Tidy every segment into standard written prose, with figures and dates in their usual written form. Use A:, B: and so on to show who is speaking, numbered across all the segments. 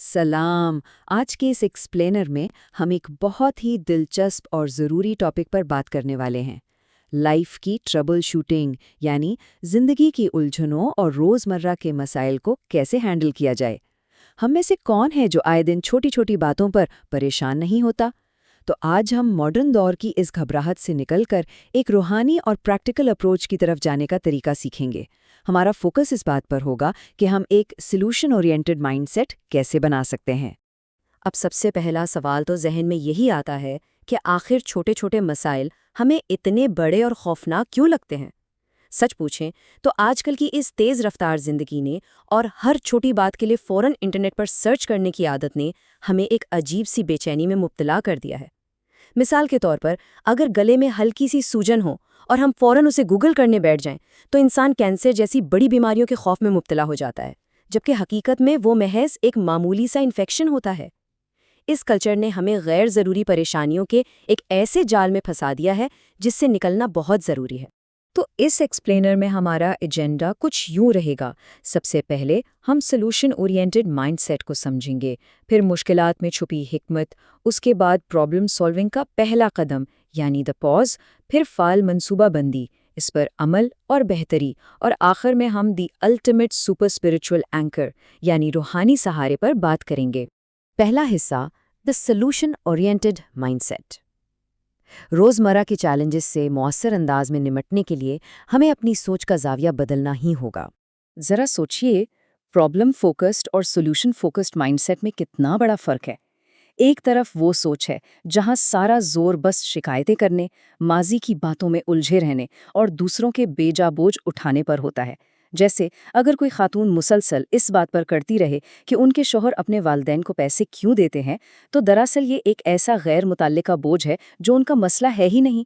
A: سلام۔ آج کے اس ایکسپلینر میں ہم ایک بہت ہی دلچسپ اور ضروری ٹاپک پر بات کرنے والے ہیں، لائف کی ٹربل شوٹنگ، یعنی زندگی کی الجھنوں اور روزمرہ کے مسائل کو کیسے ہینڈل کیا جائے۔ ہم میں سے کون ہے جو آئے دن چھوٹی چھوٹی باتوں پر پریشان نہیں ہوتا؟ تو آج ہم ماڈرن دور کی اس گھبراہٹ سے نکل کر ایک روحانی اور پریکٹیکل اپروچ کی طرف جانے کا طریقہ سیکھیں گے۔ ہمارا فوکس اس بات پر ہوگا کہ ہم ایک سولوشن اورینٹڈ مائنڈ سیٹ کیسے بنا سکتے ہیں۔
B: اب سب سے پہلا سوال تو ذہن میں یہی آتا ہے کہ آخر چھوٹے چھوٹے مسائل ہمیں اتنے بڑے اور خوفناک کیوں لگتے ہیں؟ سچ پوچھیں تو آج کل کی اس تیز رفتار زندگی نے اور ہر چھوٹی بات کے لیے فوراً انٹرنیٹ پر سرچ کرنے کی عادت نے ہمیں ایک عجیب سی بے چینی میں مبتلا کر دیا ہے۔ مثال کے طور پر اگر گلے میں ہلکی سی سوجن ہو اور ہم فوراً اسے گوگل کرنے بیٹھ جائیں تو انسان کینسر جیسی بڑی بیماریوں کے خوف میں مبتلا ہو جاتا ہے، جبکہ حقیقت میں وہ محض ایک معمولی سا انفیکشن ہوتا ہے۔ اس کلچر نے ہمیں غیر ضروری پریشانیوں کے ایک ایسے جال میں پھنسا دیا ہے جس سے نکلنا بہت ضروری ہے۔
A: تو اس ایکسپلینر میں ہمارا ایجنڈا کچھ یوں رہے گا۔ سب سے پہلے ہم سولوشن اورینٹڈ مائنڈ سیٹ کو سمجھیں گے، پھر مشکلات میں چھپی حکمت، اس کے بعد پرابلم سالونگ کا پہلا قدم یعنی دا پاز، پھر فعال منصوبہ بندی، اس پر عمل اور بہتری، اور آخر میں ہم the ultimate super spiritual anchor یعنی روحانی سہارے پر بات کریں گے۔ پہلا حصہ، the solution oriented mindset. روزمرہ کے چیلنجز سے مؤثر انداز میں نمٹنے کے لیے ہمیں اپنی سوچ کا زاویہ بدلنا ہی ہوگا۔ ذرا سوچئے، پرابلم فوکسڈ اور سولوشن فوکسڈ مائنڈ سیٹ میں کتنا بڑا فرق ہے۔ ایک طرف وہ سوچ ہے جہاں سارا زور بس شکایتیں کرنے، ماضی کی باتوں میں الجھے رہنے اور دوسروں کے بے جا بوجھ اٹھانے پر ہوتا ہے۔ جیسے اگر کوئی خاتون مسلسل اس بات پر کرتی رہے کہ ان کے شوہر اپنے والدین کو پیسے کیوں دیتے ہیں، تو دراصل یہ ایک ایسا غیر متعلقہ بوجھ ہے جو ان کا مسئلہ ہے ہی نہیں۔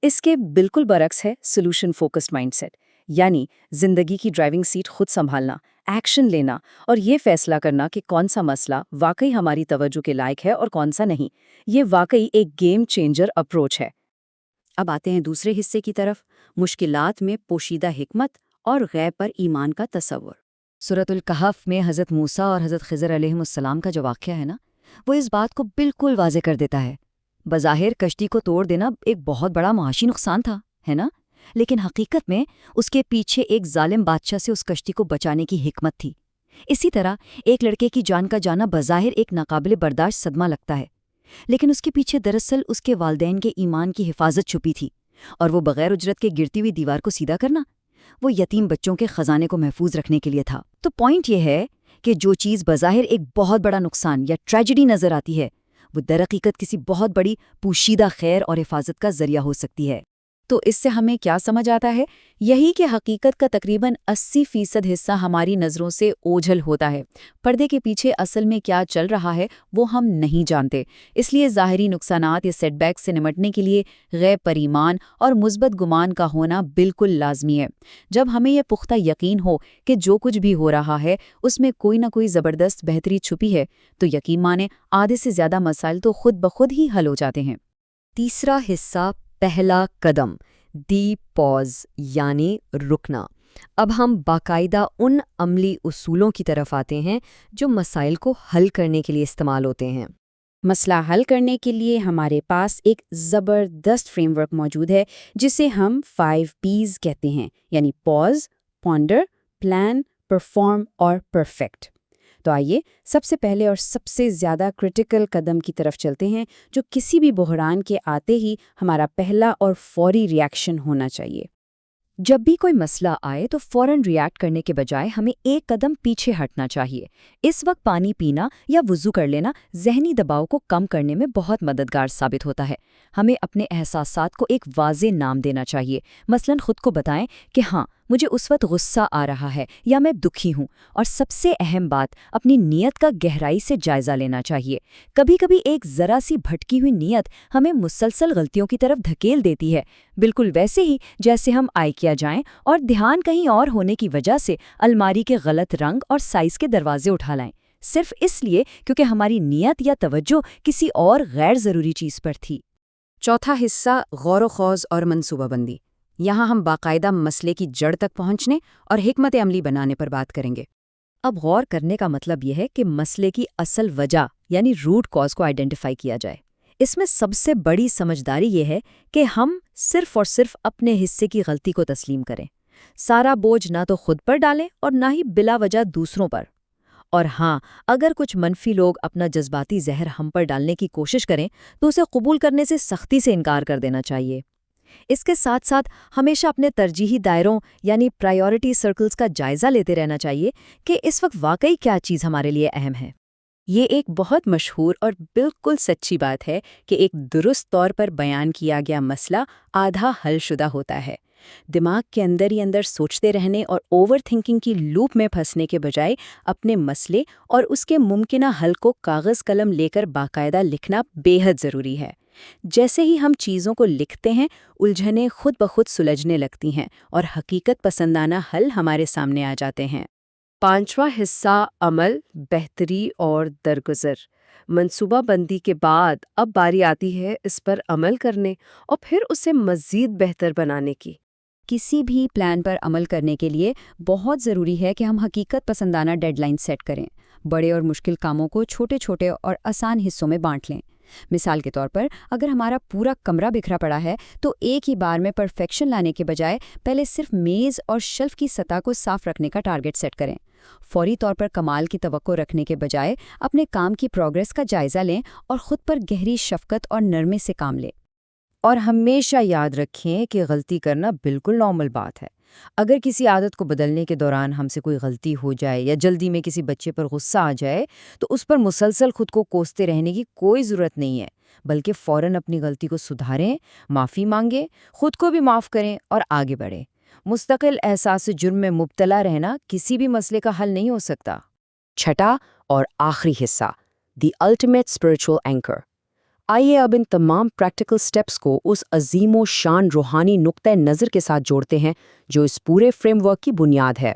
A: اس کے بالکل برعکس ہے سولوشن فوکسڈ مائنڈ سیٹ، یعنی زندگی کی ڈرائیونگ سیٹ خود سنبھالنا، ایکشن لینا اور یہ فیصلہ کرنا کہ کون سا مسئلہ واقعی ہماری توجہ کے لائق ہے اور کون سا نہیں۔ یہ واقعی ایک گیم چینجر اپروچ ہے۔
B: اب آتے ہیں دوسرے حصے کی طرف، مشکلات میں پوشیدہ حکمت اور غیب پر ایمان کا تصور۔
A: سورۃ الکہف میں حضرت موسیٰ اور حضرت خضر علیہ السلام کا جو واقعہ ہے نا، وہ اس بات کو بالکل واضح کر دیتا ہے۔ بظاہر کشتی کو توڑ دینا ایک بہت بڑا معاشی نقصان تھا، ہے نا؟ لیکن حقیقت میں اس کے پیچھے ایک ظالم بادشاہ سے اس کشتی کو بچانے کی حکمت تھی۔ اسی طرح ایک لڑکے کی جان کا جانا بظاہر ایک ناقابل برداشت صدمہ لگتا ہے، لیکن اس کے پیچھے دراصل اس کے والدین کے ایمان کی حفاظت چھپی تھی، اور وہ بغیر اجرت کے گرتی ہوئی دیوار کو سیدھا کرنا، وہ یتیم بچوں کے خزانے کو محفوظ رکھنے کے لیے تھا۔ تو پوائنٹ یہ ہے کہ جو چیز بظاہر ایک بہت بڑا نقصان یا ٹریجڈی نظر آتی ہے، وہ درحقیقت کسی بہت بڑی پوشیدہ خیر اور حفاظت کا ذریعہ ہو سکتی ہے۔ تو اس سے ہمیں کیا سمجھ آتا ہے؟ یہی کہ حقیقت کا تقریباً 80% حصہ ہماری نظروں سے اوجھل ہوتا ہے۔ پردے کے پیچھے اصل میں کیا چل رہا ہے وہ ہم نہیں جانتے۔ اس لیے ظاہری نقصانات یا سیٹ بیک سے نمٹنے کے لیے غیب پر ایمان اور مثبت گمان کا ہونا بالکل لازمی ہے۔ جب ہمیں یہ پختہ یقین ہو کہ جو کچھ بھی ہو رہا ہے اس میں کوئی نہ کوئی زبردست بہتری چھپی ہے، تو یقین مانیں آدھے سے زیادہ مسائل تو خود بخود ہی حل ہو جاتے ہیں۔
B: تیسرا حصہ، پہلا قدم، دی پاز یعنی رکنا۔ اب ہم باقاعدہ ان عملی اصولوں کی طرف آتے ہیں جو مسائل کو حل کرنے کے لیے استعمال ہوتے ہیں۔
C: مسئلہ حل کرنے کے لیے ہمارے پاس ایک زبردست فریم ورک موجود ہے جسے ہم 5 P's کہتے ہیں، یعنی پاز، پونڈر، پلان، پرفارم اور پرفیکٹ۔ تو آئیے سب سے پہلے اور سب سے زیادہ کرٹیکل قدم کی طرف چلتے ہیں، جو کسی بھی بحران کے آتے ہی ہمارا پہلا اور فوری ریاکشن ہونا چاہیے۔
A: جب بھی کوئی مسئلہ آئے تو فوراً ریاکٹ کرنے کے بجائے ہمیں ایک قدم پیچھے ہٹنا چاہیے۔ اس وقت پانی پینا یا وضو کر لینا ذہنی دباؤ کو کم کرنے میں بہت مددگار ثابت ہوتا ہے۔ ہمیں اپنے احساسات کو ایک واضح نام دینا چاہیے، مثلاً خود کو بتائیں کہ ہاں مجھے اس وقت غصہ آ رہا ہے یا میں دکھی ہوں، اور سب سے اہم بات، اپنی نیت کا گہرائی سے جائزہ لینا چاہیے۔ کبھی کبھی ایک ذرا سی بھٹکی ہوئی نیت ہمیں مسلسل غلطیوں کی طرف دھکیل دیتی ہے، بالکل ویسے ہی جیسے ہم آئی کیا جائیں اور دھیان کہیں اور ہونے کی وجہ سے الماری کے غلط رنگ اور سائز کے دروازے اٹھا لائیں، صرف اس لیے کیونکہ ہماری نیت یا توجہ کسی اور غیر ضروری چیز پر تھی۔
B: چوتھا حصہ، غور و خوض اور منصوبہ بندی۔ یہاں ہم باقاعدہ مسئلے کی جڑ تک پہنچنے اور حکمت عملی بنانے پر بات کریں گے۔ اب غور کرنے کا مطلب یہ ہے کہ مسئلے کی اصل وجہ یعنی روٹ کاز کو آئیڈینٹیفائی کیا جائے۔ اس میں سب سے بڑی سمجھداری یہ ہے کہ ہم صرف اور صرف اپنے حصے کی غلطی کو تسلیم کریں، سارا بوجھ نہ تو خود پر ڈالیں اور نہ ہی بلا وجہ دوسروں پر۔ اور ہاں، اگر کچھ منفی لوگ اپنا جذباتی زہر ہم پر ڈالنے کی کوشش کریں تو اسے قبول کرنے سے سختی سے انکار کر دینا چاہیے۔ اس کے ساتھ ساتھ ہمیشہ اپنے ترجیحی دائروں یعنی پرائیورٹی سرکلز کا جائزہ لیتے رہنا چاہیے کہ اس وقت واقعی کیا چیز ہمارے لیے اہم ہے۔
C: یہ ایک بہت مشہور اور بالکل سچی بات ہے کہ ایک درست طور پر بیان کیا گیا مسئلہ آدھا حل شدہ ہوتا ہے۔ دماغ کے اندر ہی اندر سوچتے رہنے اور اوور تھنکنگ کی لوپ میں پھنسنے کے بجائے اپنے مسئلے اور اس کے ممکنہ حل کو کاغذ قلم لے کر باقاعدہ لکھنا بے حد ضروری ہے۔ جیسے ہی ہم چیزوں کو لکھتے ہیں، الجھنیں خود بخود سلجھنے لگتی ہیں اور حقیقت پسندانہ حل ہمارے سامنے آ جاتے ہیں۔
D: 5واں حصہ عمل، بہتری اور درگزر۔ منصوبہ بندی کے بعد اب باری آتی ہے اس پر عمل کرنے اور پھر اسے مزید بہتر بنانے کی۔
A: کسی بھی پلان پر عمل کرنے کے لیے بہت ضروری ہے کہ ہم حقیقت پسندانہ ڈیڈ لائن سیٹ کریں، بڑے اور مشکل کاموں کو چھوٹے چھوٹے اور آسان حصوں میں بانٹ لیں۔ مثال کے طور پر اگر ہمارا پورا کمرہ بکھرا پڑا ہے تو ایک ہی بار میں پرفیکشن لانے کے بجائے پہلے صرف میز اور شیلف کی سطح کو صاف رکھنے کا ٹارگٹ سیٹ کریں۔ فوری طور پر کمال کی توقع رکھنے کے بجائے اپنے کام کی پروگریس کا جائزہ لیں اور خود پر گہری شفقت اور نرمی سے کام لیں۔
B: اور ہمیشہ یاد رکھیں کہ غلطی کرنا بالکل نارمل بات ہے۔ اگر کسی عادت کو بدلنے کے دوران ہم سے کوئی غلطی ہو جائے یا جلدی میں کسی بچے پر غصہ آ جائے تو اس پر مسلسل خود کو کوستے رہنے کی کوئی ضرورت نہیں ہے، بلکہ فوراً اپنی غلطی کو سدھاریں، معافی مانگیں، خود کو بھی معاف کریں اور آگے بڑھیں۔ مستقل احساس جرم میں مبتلا رہنا کسی بھی مسئلے کا حل نہیں ہو سکتا۔
D: چھٹا اور آخری حصہ، دی الٹیمیٹ اسپرچول اینکر۔ آئیے اب ان تمام پریکٹیکل سٹیپس کو اس عظیم و شان روحانی نقطۂ نظر کے ساتھ جوڑتے ہیں جو اس پورے فریم ورک کی بنیاد ہے۔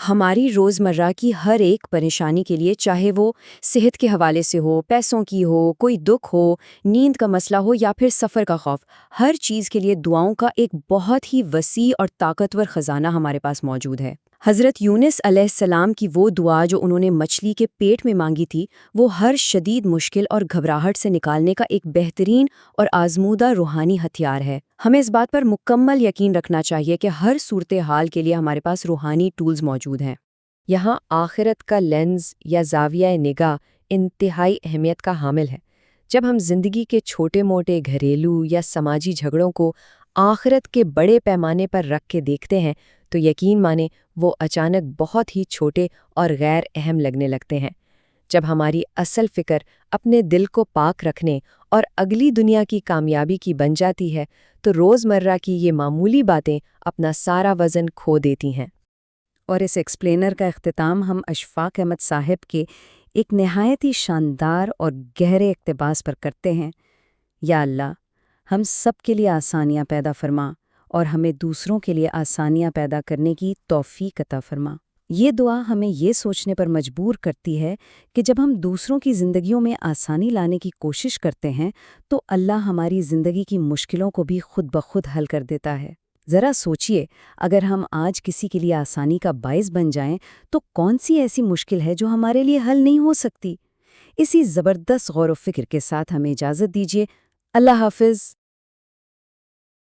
B: ہماری روزمرہ کی ہر ایک پریشانی کے لیے، چاہے وہ صحت کے حوالے سے ہو، پیسوں کی ہو، کوئی دکھ ہو، نیند کا مسئلہ ہو یا پھر سفر کا خوف، ہر چیز کے لیے دعاؤں کا ایک بہت ہی وسیع اور طاقتور خزانہ ہمارے پاس موجود ہے۔ حضرت یونس علیہ السلام کی وہ دعا جو انہوں نے مچھلی کے پیٹ میں مانگی تھی، وہ ہر شدید مشکل اور گھبراہٹ سے نکالنے کا ایک بہترین اور آزمودہ روحانی ہتھیار ہے۔ ہمیں اس بات پر مکمل یقین رکھنا چاہیے کہ ہر صورتحال کے لیے ہمارے پاس روحانی ٹولز موجود ہیں۔
D: یہاں آخرت کا لینز یا زاویہ نگاہ انتہائی اہمیت کا حامل ہے۔ جب ہم زندگی کے چھوٹے موٹے گھریلو یا سماجی جھگڑوں کو آخرت کے بڑے پیمانے پر رکھ کے دیکھتے ہیں تو یقین مانیں وہ اچانک بہت ہی چھوٹے اور غیر اہم لگنے لگتے ہیں۔ جب ہماری اصل فکر اپنے دل کو پاک رکھنے اور اگلی دنیا کی کامیابی کی بن جاتی ہے تو روزمرہ کی یہ معمولی باتیں اپنا سارا وزن کھو دیتی ہیں۔
C: اور اس ایکسپلینر کا اختتام ہم اشفاق احمد صاحب کے ایک نہایت ہی شاندار اور گہرے اقتباس پر کرتے ہیں۔ یا اللہ، ہم سب کے لیے آسانیاں پیدا فرما اور ہمیں دوسروں کے لیے آسانیاں پیدا کرنے کی توفیق عطا فرما۔ یہ دعا ہمیں یہ سوچنے پر مجبور کرتی ہے کہ جب ہم دوسروں کی زندگیوں میں آسانی لانے کی کوشش کرتے ہیں تو اللہ ہماری زندگی کی مشکلوں کو بھی خود بخود حل کر دیتا ہے۔ ذرا سوچئے، اگر ہم آج کسی کے لیے آسانی کا باعث بن جائیں تو کون سی ایسی مشکل ہے جو ہمارے لیے حل نہیں ہو سکتی؟ اسی زبردست غور و فکر کے ساتھ ہمیں اجازت دیجیے۔ اللہ حافظ۔